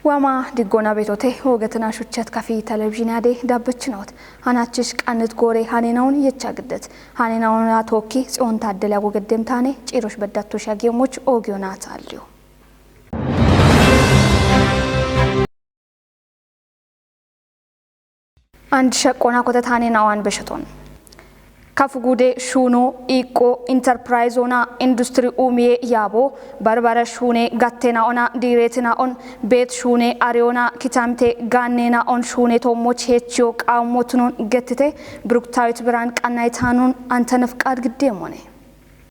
ዋማ ዲጎና ቤቶቴ ወገትና ሹቸት ካፊ ቴሌቪዥን ያዴ ዳበችናውት አናችሽ ቃንት ጎሬ ሃኔናውን የቻግደት ሃኔናውን አቶኪ ጽዮን ታደለ ያጎገደም ታኔ ጪሮሽ በዳቶሽ ያጌሞች ኦጊዮናት አልዩ አንድ ሸቆና ኮተት ሃኔናዋን በሸቶን ካፍጉዴ ሹኖ ኢቆ ኢንተርፕራይዞና ኢንዱስትሪ ኡሚዬ ያቦ በርበረ ሹኔ ጋቴና ኦና ዲሬትና ኦን ቤት ሹኔ አሪዮና ኪታምቴ ጋኔና ኦን ሹኔ ቶሞች ሄቺዮ ቃሞቱን ገትቴ ብሩክታዊት ብራን ቀናይታኑን አንተነፍ ቃድ ግዴም ሆነ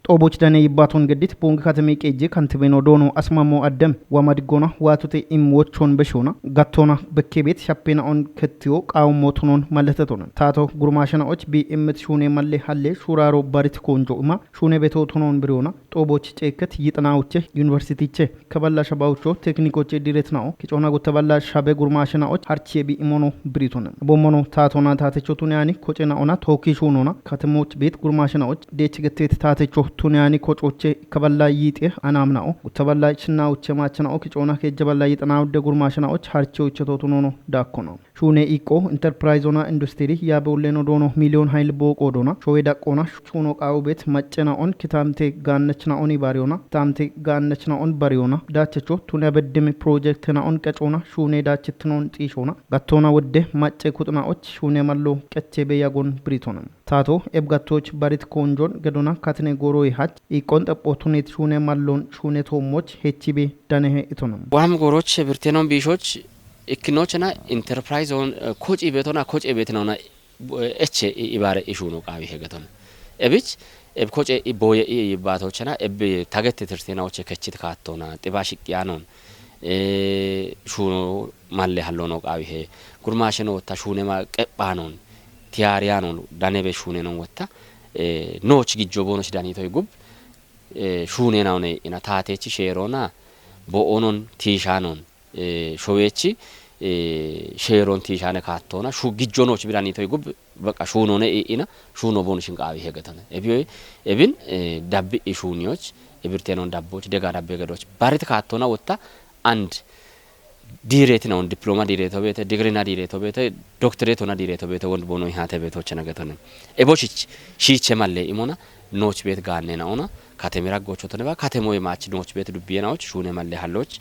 ጦቦች ደኔ ይባቶን ገዲት ቦንግ ከተሜ ቄጄ ካንትቤኖ ዶኖ አስማሞ አደም ዋማድጎና ዋቱቴ ኢምዎቾን በሾና ጋቶና በኬቤት ሻፔና ኦን ከትዮ ቃውሞቱን ማለተቶን ታቶ ጉርማሽናዎች ቢኤምት ሹኔ ማለ ሐሌ ሹራሮ ባሪት ኮንጆማ ሹኔ ቤቶቱን ብሪዮና ጦቦች ጨከት ይጥናውቼ ዩኒቨርሲቲቼ ከባላ ሸባውቾ ቴክኒኮቼ ዲሬትናው ኪጮና ጎተባላ ሻቤ ጉርማሽናዎች አርቼ ቢኢሞኖ ብሪቶን ቦሞኖ ታቶና ታተቾቱን ያኒ ኮጨና ኦና ቶኪ ሹኖና ከተሞች ቤት ጉርማሽናዎች ዴች ገቴት ታተቾ ቱኒያኒ ኮጮቼ ከባላ ይጤ አናምናው ተባላ ችናውቼ ማችናው ኪጮና ከጀባላ ይጥናው ደጉርማሽናዎች harchoche totunono dakkono shune iko enterpriseona industry yaboleno dono million hayl boqodona showe daqqona shuno qawbet maccena on kitamte gannechna oni bariona tamte gannechna on bariona dachecho tunya bedeme project na on qacona shune dachetnon xishona gattona wodde macce kutna och shune mallo qechebe yagon britonam tato ebgatoch barit konjon gedona katne goro hat ikon tapotunet shune mallon shune tomoch hechibe danehe itonam wam goroch birtenon bishoch ikinochna enterprise on coach betona coach betona eche ibare ishuno qawi hegaton ebich eb coach iboye ibatochna eb tagette tertinaoche kechit kaatona tibashiqyanon shuno malle hallono qawi he gurmasheno ta shune ma qebanon tiarianon danebe shune non wata noch gijobono shidanito igub shune naone ina tatechi sherona bo onon tishanon showechi sheron tishane kaatona shu gijonoch biranito igub baka shunone ina shuno bonishin qawi hegatane ebin dabbi ishunioch ebirtenon dabboch dega dabbe gadoch barit kaatona wata and direct na on diploma direct obete degree na direct obete doctorate na direct obete wond bono ihate betoch nagatone ebochich shiche malle imona noch bet gaane na ona katemira gochotone ba katemoy match noch bet dubiyenaoch shune malle halloch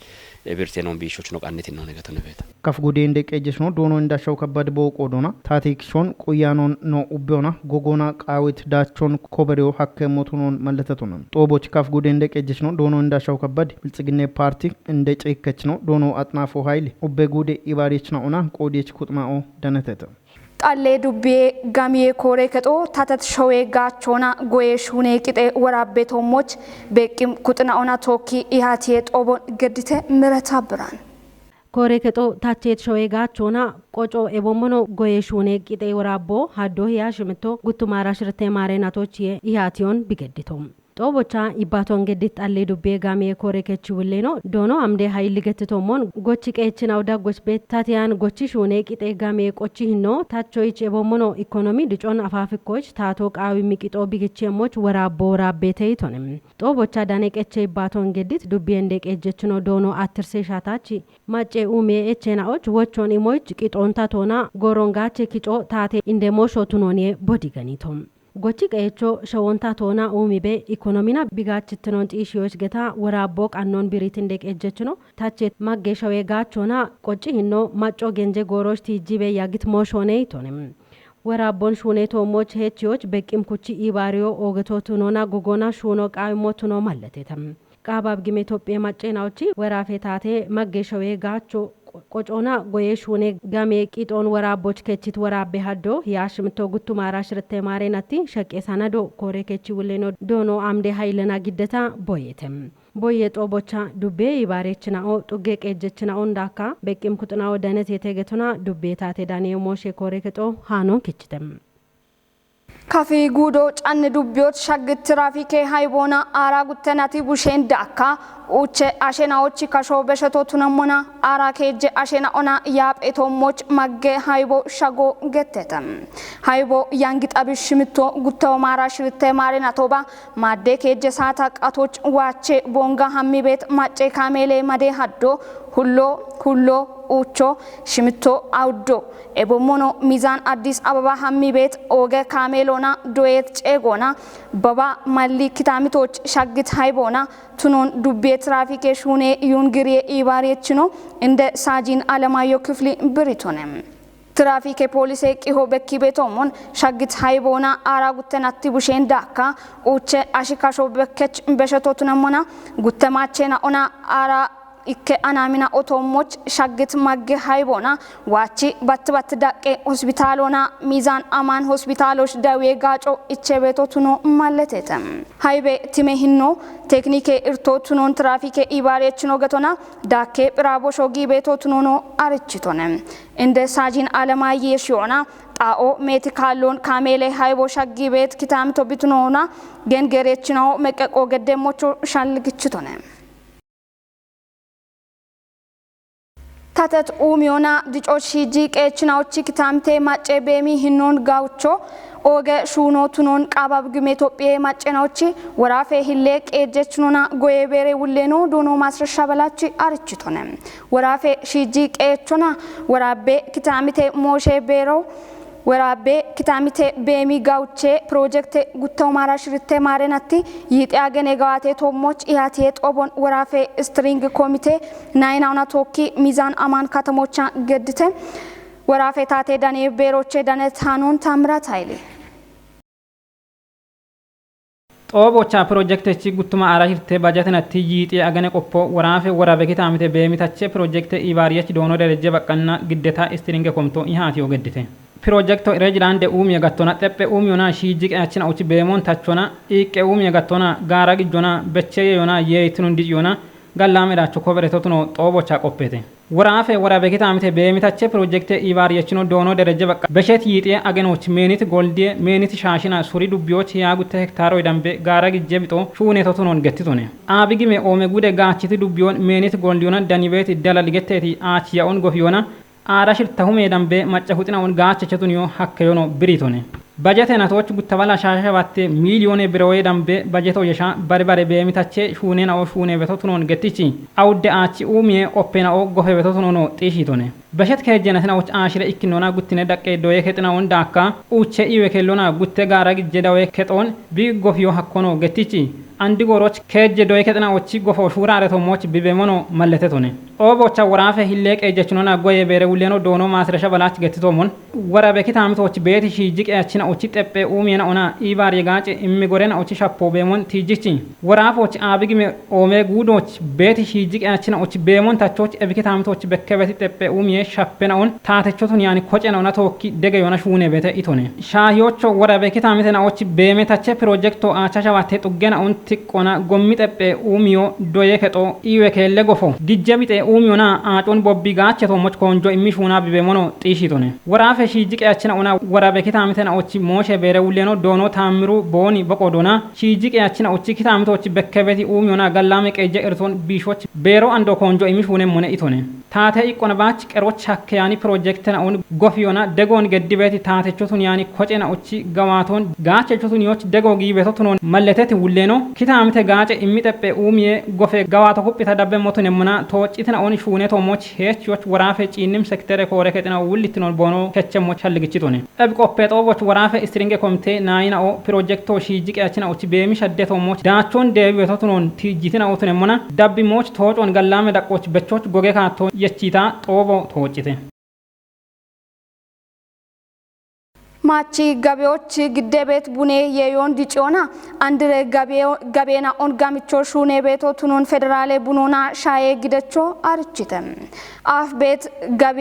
ebirtenon bishoch no qannet no nagatone beta kafgude inde qejeshno dono indashaw kabad boqodona tatikshon qoyanon no ubbeona gogona qawit dachon kobereo hakkemotunon malletatonon toboch kafgude inde qejeshno dono indashaw kabad bilጽግኔ party inde ceekechno dono atnafo hayli ubbe gude ibarechna ona qodech kutmao daneteta ጣሌ ዱቤ ጋሚዬ ኮሬ ከጦ ታተት ሾዌ ጋቾና ጎዬ ሹኔ ቂጤ ወራቤቶሞች በቂም ኩጥናኦና ቶኪ ኢሃቴ ጦቦን ገድተ ምረታ ብራን ኮሬ ከጦ ታቼት ሾዌ ጋቾና ቆጮ ኤቦሞኖ ጎዬ ሹኔ ቂጤ ወራቦ ሀዶ ያሽምቶ ጉቱማራ ሽርቴ ማሬናቶች ኢሃቲዮን ቢገድቶም ጦቦቻ ይባቶን ገድት ጣሌ ዱቤ ጋሚዬ ኮሬ ከቺ ውሌኖ ዶኖ አምዴ ኃይል ገትቶሞን ጎቺ ቀችናው ዳጎች ቤት ታቲያን ጎቺ ሹኔ ቂጤ ጋሚዬ ቆቺ ሂኖ ታቾይች ኤቦሞኖ ኢኮኖሚ ድጮን አፋፍኮች ታቶ ቃዊ ሚቂጦ ቢግቼሞች ወራቦ ወራቤተይቶንም ጦቦቻ ዳኔ ቀቼ ይባቶን ገድት ዱቤ እንደ ቀጀችኖ ዶኖ አትርሴ ሻታቺ ማጬ ኡሜ ኤቼናዎች ወቾን ኢሞች ቂጦንታ ቶና ጎሮንጋቼ ኪጮ ታቴ እንደሞሾቱኖኔ ቦዲገኒቶም ጎቺ ቀየቾ ሸወንታ ቶና ኡሚቤ ኢኮኖሚና ቢጋችትኖን ጢሺዎች ገታ ወራቦ ቃኖን ቢሪት እንደቀጀችኖ ታቼት ማገሻው የጋቾና ቆጪ ሂኖ ማጮ ገንጀ ጎሮሽ ቲጂቤ ያግት ሞሾኔ ይቶንም ወራቦን ሹኔ ቶሞች ሄቺዎች በቂም ኩቺ ኢባሪዮ ኦገቶቱኖና ጎጎና ሹኖ ቃይሞቱኖ ማለቴተም ቃባብ ግሜ ኢትዮጵያ ማጨናውቺ ወራፌታቴ ማገሻው የጋቾ ቆጮና ጎዬ ሹኔ ጋሜ ቂጦን ወራቦች ከቺት ወራቤ ሀዶ ያሽምቶ ጉቱማራ ሽርቴ ማሬናቲ ሸቄ ሳናዶ ኮሬ ከቺ ውሌኖ ዶኖ አምዴ ኃይለና ግደታ ቦየተም ቦየ ጦቦቻ ዱቤ ይባሬችናኦ ጡጌ ቀጀችናኦ እንዳካ በቂም ኩጥናኦ ደነት የተገቱና ዱቤ ታቴ ዳኒዮ ሞሼ ኮሬ ከጦ ሃኖን ከቺተም ካፌ ጉዶ ጫን ዱቢዮት ሻግት ትራፊኬ ሃይቦና አራ ጉተናቲ ቡሼን ዳካ ኡቼ አሸናዎች ካሾ በሸቶቱነሞና አራ ከጀ አሸናኦና ያጴቶሞች ማገ ሃይቦ ሻጎ ገተተም ሃይቦ ያንግጣብሽ ምቶ ጉተው ማራ ሽርተ ማሬና ቶባ ማደ ከጀ ሳታ ቃቶች ዋቼ ቦንጋ ሐሚ ቤት ማጬ ካሜሌ ማደ ሀዶ ሁሎ ኡቾ ሽምቶ አውዶ ኤቦሞኖ ሚዛን አዲስ አበባ ሀሚ ቤት ኦገ ካሜሎና ዶየት ጨጎና በባ ማሊ ኪታሚቶች ሻግት ሃይቦና ቱኖን ዱቤ ትራፊክ ሹኔ ዩንግሪ ኢባሬችኖ እንደ ሳጂን አለማዮ ክፍሊ ብሪቶነም ትራፊክ ፖሊስ ቂሆ በኪ ቤቶሞን ሻግት ሃይቦና አራጉተን አትቡሼን ዳካ ኡቸ አሽካሾ በከች በሸቶቱነሞና ጉተማቸና ኦና አራ ikke anamina otomoch shagit magge haybona wachi bat daqe hospitalona mizan aman hospitalosh dawe gaco ichebetotuno malletetem haybe time hinno teknike irtotunon trafike ibarechno gatona dakke bravo shogi betotuno no arichitonem inde sajin alamaye shona ጣኦ ሜቲካሎን ካሜሌ ሃይቦ ሻጊ ቤት ኪታም ቶቢቱኖና ገንገሬችናው መቀቆ ገደሞቹ ሻልግችቶነ ታተት ኡሚዮና ዲጮች ሂጂ ቀችናውቺ ኪታምቴ ማጨ ቤሚ ሂኖን ጋውቾ ኦገ ሹኖ ቱኖን ቃባብ ግሜ ኢትዮጵያ ማጨናውቺ ወራፌ ሂሌ ቀጀችኑና ጎየቤሬ ውሌኖ ዶኖ ማስረሻ በላቺ አርችቶነ ወራፌ ሂጂ ቀችና ወራቤ ኪታምቴ ሞሼ ቤሮ ወራቤ ኪታምቴ ቤሚ ጋውቼ ፕሮጀክት ጉታው ማራሽርቴ ማረናቲ ይጤያገን የጋዋቴ ቶሞች ኢያቴ ጦቦን ወራፌ ስትሪንግ ኮሚቴ ናይናውና ቶኪ ሚዛን አማን ከተሞቻ ገድተ ወራፌ ታቴ ዳኔ ቤሮቼ ዳነታኑን ታምራት ኃይሌ ጦቦቻ ፕሮጀክት ጉቱማ አራሽርቴ ባጀተናቲ ይጤያገን ቆፖ ወራፌ ወራቤ ኪታምቴ ቤሚ ታቼ ፕሮጀክት ኢባሪያች ዶኖ ደረጀ በቀና ግዴታ ስትሪንግ ኮሚቶ ኢሃቲዮ ገድተ ፕሮጀክቶ ረጅላንደ ኡሚያ ጋቶና ጠጴ ኡሚዮና ሺጂቅ ያችና ኡቺ ቤሞን ታቾና ኢቄ ኡሚያ ጋቶና ጋራግ ጆና በቸየ ዮና የይትኑ እንዲዮና ጋላሜዳቾ ኮበረቶቱኖ ጦቦቻ ቆፔቴ ወራፌ ወራቤ ኪታምቴ ቤሚታቼ ፕሮጀክት ኢባሪያችኖ ዶኖ ደረጀ በቃ በሸት ይጤ አገኖች ሜኒት ጎልዲ ሜኒት ሻሽና ሱሪ ዱቢዮች ያጉተ ሄክታሮ ይደምቤ ጋራግ ጀብጦ ሹኔቶቱኖን ገትቶኔ አቢጊሜ ኦሜ ጉደ ጋቺቲ ዱቢዮን ሜኒት ጎልዲዮና ዳኒቤት ደላልገቴቲ አቺያውን ጎፊዮና አራሽር ተሁሜ ደምቤ ማጨሁጥናውን ጋቸቸቱኒዮ ሀከዮኖ ብሪቶኔ በጀተናቶች ጉተባላ ሻሻባቴ ሚሊዮኔ ብሮዌ ደምቤ በጀቶ የሻ በርበሬ ቤሚታቼ ሹኔናኦ ሹኔ በቶቱኖን ገቲቺ አውደ አቺ ኡሚዬ ኦፔናኦ ጎፌ በቶቱኖ ጢሺቶኔ በሸት ከጀነትናዎች አሽለ ኢክኖና ጉትኔ ደቀ ዶዬ ከጥናውን ዳካ ኡቼ ኢዌከሎና ጉተ ጋራግ ጀዳዌ ከጦን ቢጎፊዮ ሀኮኖ ገቲቺ አንዲ ጎሮች ከጀ ዶዬ ከጥናዎች ጎፎ ሹራ አረቶሞች ቢቤሞኖ መለተቶኔ ኦቦቻ ወራፈ ሂሌቅ እጀችኖና ጎየ ቤረ ውሌኖ ዶኖ ማስረሻ በላች ገትቶሞን ወራበ ኪታምቶች ቤት ሺጂቅ ያችና ኡቺ ጠጴ ኡሚና ኦና ኢባር የጋጭ ኢሚጎሬና ኡቺ ሻፖ ቤሞን ቲጂቺ ወራፎች አብግሜ ኦሜ ጉዶች ቤት ሺጂቅ ያችና ኡቺ ቤሞን ታቾች እብኪታምቶች በከበት ጠጴ ኡሚዬ ሻፔናውን ታተቾቱን ያኒ ኮጨናውና ቶኪ ደገዮና ሹኔ ቤተ ኢቶኔ ሻሂዮቾ ወራበ ኪታምቴና ኡቺ ቤሜታቼ ፕሮጀክቶ አቻቻባቴ ጡገና ኡን ቲቆና ጎሚ ጠጴ ኡሚዮ ዶዬ ከጦ ኢዌከለ ጎፎ ዲጀቢጤ ኡሚዮና አጮን ቦቢ ጋቸቶሞች ኮንጆ ኢሚሹና ቢቤሞኖ ጢሺቶኔ ወራፈ ሺጂቅ ያችና ኡና ወራበ ኪታምቴና ኡቺ ሞሼ ቤረ ውሌኖ ዶኖ ታምሩ ቦኒ በቆዶና ሺጂቅ ያችና ኡቺ ኪታምቶች በከበቲ ኡሚዮና ጋላሜ ቀጀ እርቶን ቢሾች ቤሮ አንዶ ኮንጆ ኢሚሹኔ ሞነ ኢቶኔ ታተ ኢቆነባች ቀሮች ሀከያኒ ፕሮጀክትና ኡን ጎፊዮና ደጎን ገድቤቲ ታተቾቱን ያኒ ኮጨና ኡቺ ገዋቶን ጋቸቾቱን ዮች ደጎ ጊቤቶቱን መለተት ውሌኖ ኪታምቴ ጋጨ ኢሚጠጴ ኡሚዬ ጎፌ ገዋቶ ኩጲታ ዳበ ሞቱን የሙና ተወጪትና ኦን ሹኔ ቶሞች ሄችዮች ወራፌ ጪንም ሴክተር ኮረ ከጥና ውልትኖን ቦኖ ከቸሞች ፈልግችቶኔ እብቆፔ ጦቦች ወራፌ ስትሪንግ ኮሚቴ ናይናኦ ፕሮጀክቶ ሺጂቅ ያችና ኡቺ ቤሚ ሸደቶሞች ዳቾን ደቢቤቶቱን ቲጂትና ኡቱን የሙና ዳቢሞች ተወጮን ጋላሜ ዳቆች በቾች ጎጌ ካቶ የቺታ ጦቦ ተወጪቴ ማቺ ገቤዎች ግደቤት ቡኔ የዮን ዲጮና አንድረ ገቤና ኦንጋሚቾ ሹኔ ቤቶ ቱኖን ፌደራሌ ቡኖና ሻዬ ግደቾ አርችተም አፍ ቤት ገቤ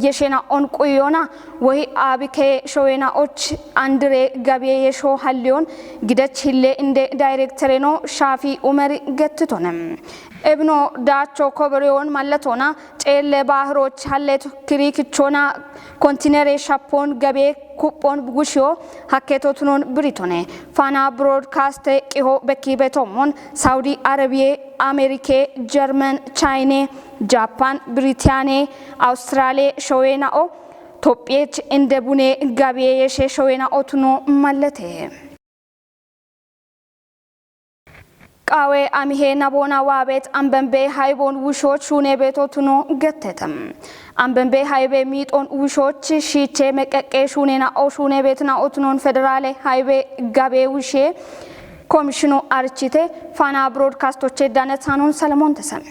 የሼና ኦን ቁዮና ወይ አቢኬ ሾዌና ኦች አንድሬ ገቤ የሾ ሀሊዮን ግደች ሂሌ እንደ ዳይሬክተሬኖ ሻፊ ኡመሪ ገትቶነም እብኖ ዳቾ ኮበሪዮን ማለቶና ጨለ ባህሮች ሀሌት ክሪክቾና ኮንቲነሬ ሻፖን ገቤ ኩፖን ጉሽዮ ሀኬቶቱኖን ብሪቶኔ ፋና ብሮድካስት ቂሆ በኪ ቤቶሞን ሳውዲ አረቢያ አሜሪካ ጀርመን ቻይኔ ጃፓን ብሪታኔ አውስትራሊያ ሾዌናኦ ኢትዮጵያች እንደ ቡኔ ገቤ የሼ ሾዌናኦ ቱኖ ማለቴ ቃዌ አሚሄ ናቦና ዋቤት አንበንቤ ሃይቦን ውሾች ሹኔ ቤቶቱኖ ገተተም አንበንቤ ሃይቤ ሚጦን ውሾች ሺቼ መቀቄ ሹኔና ኦሹኔ ቤትና ኦቱኖን ፌደራሌ ሃይቤ ጋቤ ውሼ ኮሚሽኑ አርቺቴ ፋና ብሮድካስቶቼ ዳነታኑን ሰለሞን ተሰም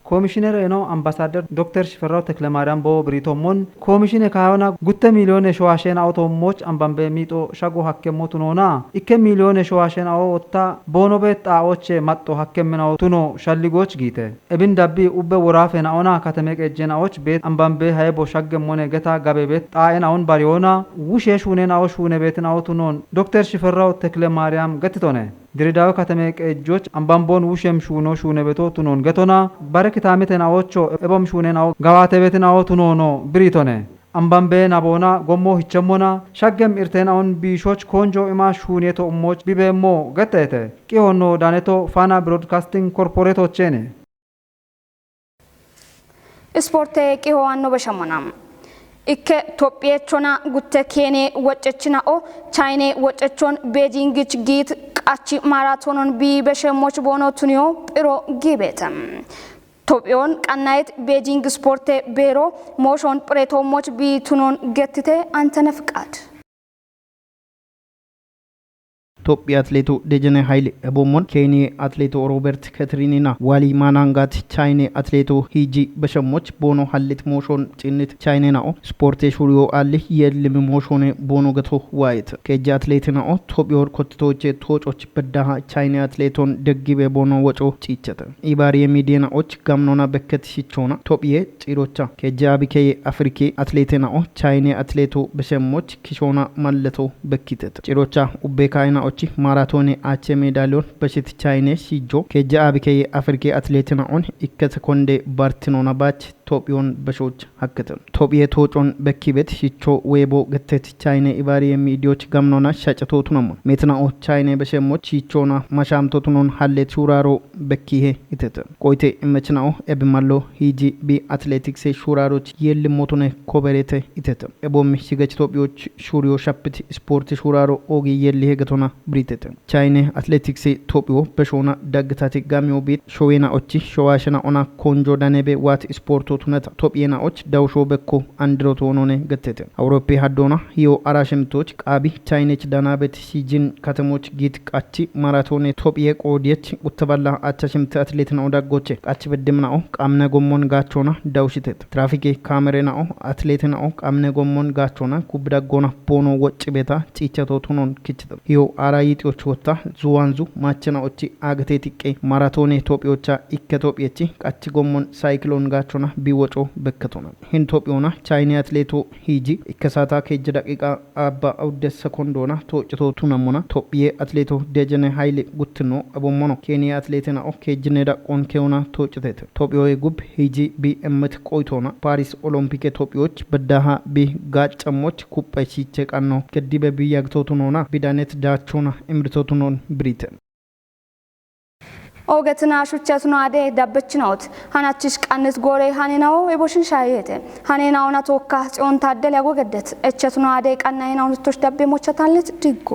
ኮሚሽነር ነው አምባሳደር ዶክተር ሽፈራው ተክለማርያም ቦ ብሪቶሞን ኮሚሽነ ካዮና ጉተ ሚሊዮን ሸዋሸን አውቶሞች አንባምበ ሚጦ ሻጎ ሀከሞቱ ኖና ኢከ ሚሊዮን ሸዋሸን አውታ ቦኖቤት ጣዎች ማጦ ሀከምናው ቱኖ ሻሊጎች ጊተ እብን ዳቢ ኡበ ወራፈና ኦና ከተመቀጀናዎች ቤት አንባምበ ሃይቦ ሻገሞነ ገታ ጋቤ ቤት ጣይን አውን ባሪዮና ውሸሹኔና አውሹኔ ቤትን አውቱኖን ዶክተር ሽፈራው ተክለማርያም ገትቶነ ድሬዳዋ ከተመቀ እጆች አንባምቦን ውሸም ሹኖ ሹነ ቤቶ ቱኖን ገቶና ባረክታሜተና ኦቾ እቦም ሹኔናው ጋዋተ ቤትና ኦቱኖኖ ብሪቶነ አንባምቤ ናቦና ጎሞ ህቸሞና ሻገም ኢርቴናውን ቢሾች ኮንጆ ኢማ ሹኔቶ ኡሞች ቢቤሞ ገተተ ቂሆኖ ዳኔቶ ፋና ብሮድካስቲንግ ኮርፖሬቶቼኔ ስፖርቴ ቂሆዋኖ በሸሞናም ኢከ ኢትዮጵያቾና ጉተ ኬኔ ወጨችናኦ ቻይኔ ወጨቾን ቤጂንግች ጊት ቃቺ ማራቶንን ቢ በሸሞች ቦኖቱኒዮ ጵሮ ጊቤተም ኢትዮጵያን ቀናይት ቤጂንግ ስፖርቴ ቤሮ ሞሾን ጵሬቶሞች ቢ ቱኖን ገትቴ አንተነ ፍቃድ ኢትዮጵያ አትሌቱ ደጀነ ኃይሌ ቦሞን ኬንያ አትሌቱ ሮበርት ከትሪኒና ዋሊ ማናንጋት ቻይኔ አትሌቱ ሂጂ በሸሞች ቦኖ ሀልት ሞሾን ጭንት ቻይኔናኦ ስፖርቴ ሹሪዮ አለ የልም ሞሾኔ ቦኖ ገቶ ዋይት ከጂ አትሌትናኦ ኢትዮጵያ ኮትቶቼ ቶጮች በዳሃ ቻይኔ አትሌቶን ደግቤ ቦኖ ወጮ ጭቸተ ኢባሪ የሚዲያናዎች ጋምኖና በከት ሲቾና ኢትዮጵያ ጭሮቻ ከጂ አቢኬ አፍሪኬ አትሌትናኦ ቻይኔ አትሌቱ በሸሞች ኪሾና ማለቶ በኪተት ጭሮቻ ኡቤካይናኦ ማራቶን አቸ ሜዳሊዮን በሽት ቻይኔ ሲጆ ከጃ አብኬ አፍሪካ አትሌትና ኦን ኢከተ ኮንዴ ባርቲኖና ባች ኢትዮጵያን በሾች ሀከተ ኢትዮጵያ ቶጮን በኪበት ሲቾ ዌቦ ገተት ቻይኔ ኢባሪ የሚዲዮች ጋምኖና ሻጨቶቱ ነው ሜትናኦ ቻይኔ በሸሞች ሲቾና ማሻምቶቱኖን ሀሌት ሹራሮ በኪሄ ኢተተ ቆይቴ እመችናኦ ኤብማሎ ሂጂ ቢ አትሌቲክስ ሹራሮች የልሞቱነ ኮበሬተ ኢተተ ኤቦም ሲገች ኢትዮጵያዎች ሹሪዮ ሻፕት ስፖርት ሹራሮ ኦጊ የሊሄ ገቶና ብሪቴተ ቻይኔ አትሌቲክስ ኢትዮጵያ በሾና ዳግታቲ ጋሚዮ ቤት ሾዌና ኦቺ ሾዋሽና ኦና ኮንጆ ዳኔቤ ዋት ስፖርት ቱነታ ኢትዮጵያና ኦች ዳውሾ በኮ አንድሮት ሆኖነ ገተተ አውሮፓ ሀዶና ሂዮ አራሽምቶች ቃቢ ቻይኔች ዳናቤት ሲጂን ከተሞች ጊት ቃቺ ማራቶን ኢትዮጵያ ቆዲየች ቁተባላ አቻሽምት አትሌትና ኦዳጎቼ ቃቺ በደምናኦ ቃምነ ጎሞን ጋቾና ዳውሽተት ትራፊክ ካሜራናኦ አትሌትናኦ ቃምነ ጎሞን ጋቾና ኩብዳጎና ቦኖ ወጭ ቤታ ጪቸቶቱኖን ኪችተ ሂዮ አራይጢዎች ወጣ ዙዋንዙ ማቸናዎች አገቴቲቄ ማራቶን ኢትዮጵያዎቻ ኢከቶጵየቺ ቃቺ ጎሞን ሳይክሎን ጋቾና ቢወጮ በከቶና ኢትዮጵያና ቻይና አትሌቶ ሂጂ ኢከሳታ ከጅ ደቂቃ አባ አውደ ሰኮንዶና ቶጭቶ ቱነሞና ኢትዮጵያ አትሌቶ ደጀነ ኃይሌ ጉትኖ አቦሞኖ ኬንያ አትሌትና ኦ ከጅነ ዳቆን ከውና ቶጭተተ ኢትዮጵያዊ ጉብ ሂጂ ቢ እመት ቆይቶና ፓሪስ ኦሎምፒክ ኢትዮጵያዎች በዳሃ ቢ ጋጨሞች ኩጳይቺ ቸቃኖ ከዲበ ቢያግቶቱኖና ቢዳኔት ዳቾና እምርቶቱኖን ብሪተን ኦገትና ሹቸቱና አደ ዳበችናውት ሃናችሽ ቃንስ ጎሬ ሃኔናው የቦሽን ሻይየተ ሃኔናውና ተወካ ጽዮን ታደል ያጎገደት እቸቱና አደ ቃናይናው ንቶች ዳቤ ሞቸታለት ድጎ